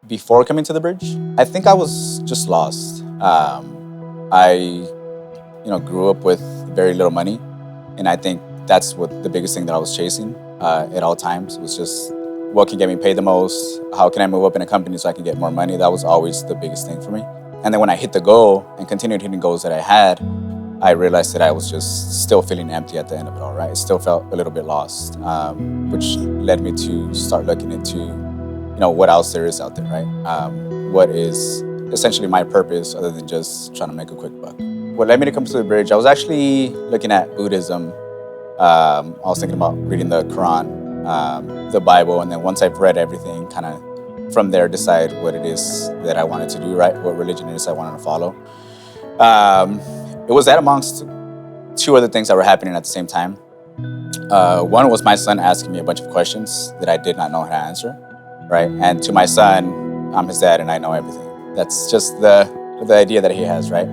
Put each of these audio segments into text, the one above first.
before coming to the bridge, I think I was just lost. I grew up with very little money, and I think that's what the biggest thing that I was chasing at all times was just what can get me paid the most. How can I move up in a company so I can get more money? That was always the biggest thing for me. And then when I hit the goal and continued hitting goals that I had, I realized that I was just still feeling empty at the end of it all, right? It still felt a little bit lost, which led me to start looking into, what else there is out there, right? What is essentially my purpose other than just trying to make a quick buck? What led me to come to the bridge, I was actually looking at Buddhism. I was thinking about reading the Quran, the Bible, and then once I've read everything, kind of from there decide what it is that I wanted to do, right? What religion it is I wanted to follow. It was that amongst two other things that were happening at the same time. One was my son asking me a bunch of questions that I did not know how to answer, right? And to my son, I'm his dad and I know everything. That's just the idea that he has, right?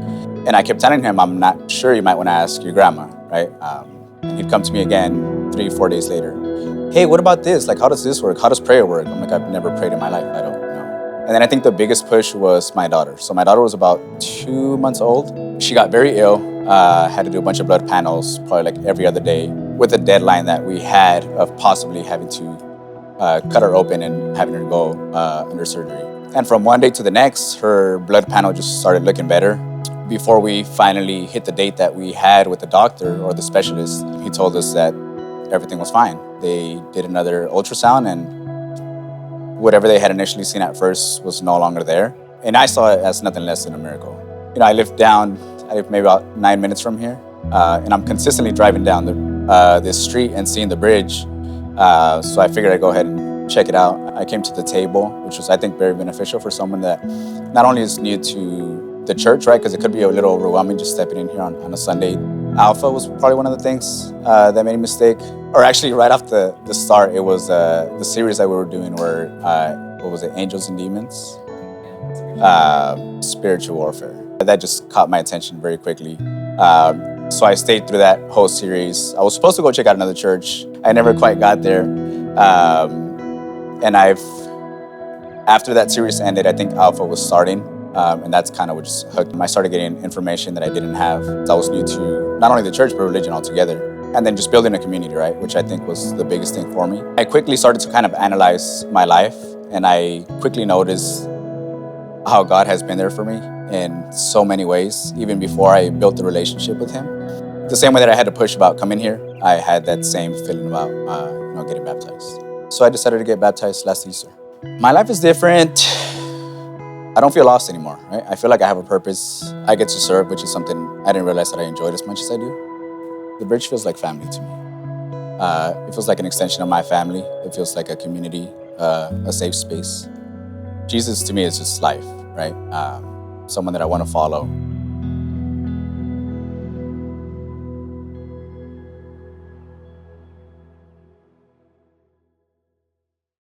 And I kept telling him, I'm not sure, you might want to ask your grandma, right? And he'd come to me again 3-4 days later. Hey, what about this? Like, how does this work? How does prayer work? I'm like, I've never prayed in my life. I don't know. And then I think the biggest push was my daughter. So my daughter was about 2 months old. She got very ill, had to do a bunch of blood panels, probably like every other day, with a deadline that we had of possibly having to cut her open and having her go under surgery. And from one day to the next, her blood panel just started looking better. Before we finally hit the date that we had with the doctor or the specialist, he told us that everything was fine. They did another ultrasound and whatever they had initially seen at first was no longer there. And I saw it as nothing less than a miracle. I live maybe about 9 minutes from here, and I'm consistently driving down this street and seeing the bridge. So I figured I'd go ahead and check it out. I came to the table, which was, I think, very beneficial for someone that not only is new to the church, right? Because it could be a little overwhelming just stepping in here on a Sunday. Alpha was probably one of the things that made a mistake. Or actually, right off the start, it was the series that we were doing where, what was it, Angels and Demons? Spiritual warfare. That just caught my attention very quickly. So I stayed through that whole series. I was supposed to go check out another church. I never quite got there. And after that series ended, I think Alpha was starting. And that's kind of what just hooked me. I started getting information that I didn't have. I was new to not only the church, but religion altogether. And then just building a community, right? Which I think was the biggest thing for me. I quickly started to kind of analyze my life. And I quickly noticed how God has been there for me in so many ways, even before I built the relationship with Him. The same way that I had to push about coming here, I had that same feeling about getting baptized. So I decided to get baptized last Easter. My life is different. I don't feel lost anymore, right? I feel like I have a purpose. I get to serve, which is something I didn't realize that I enjoyed as much as I do. The bridge feels like family to me. It feels like an extension of my family. It feels like a community, a safe space. Jesus to me is just life, right? Someone that I want to follow.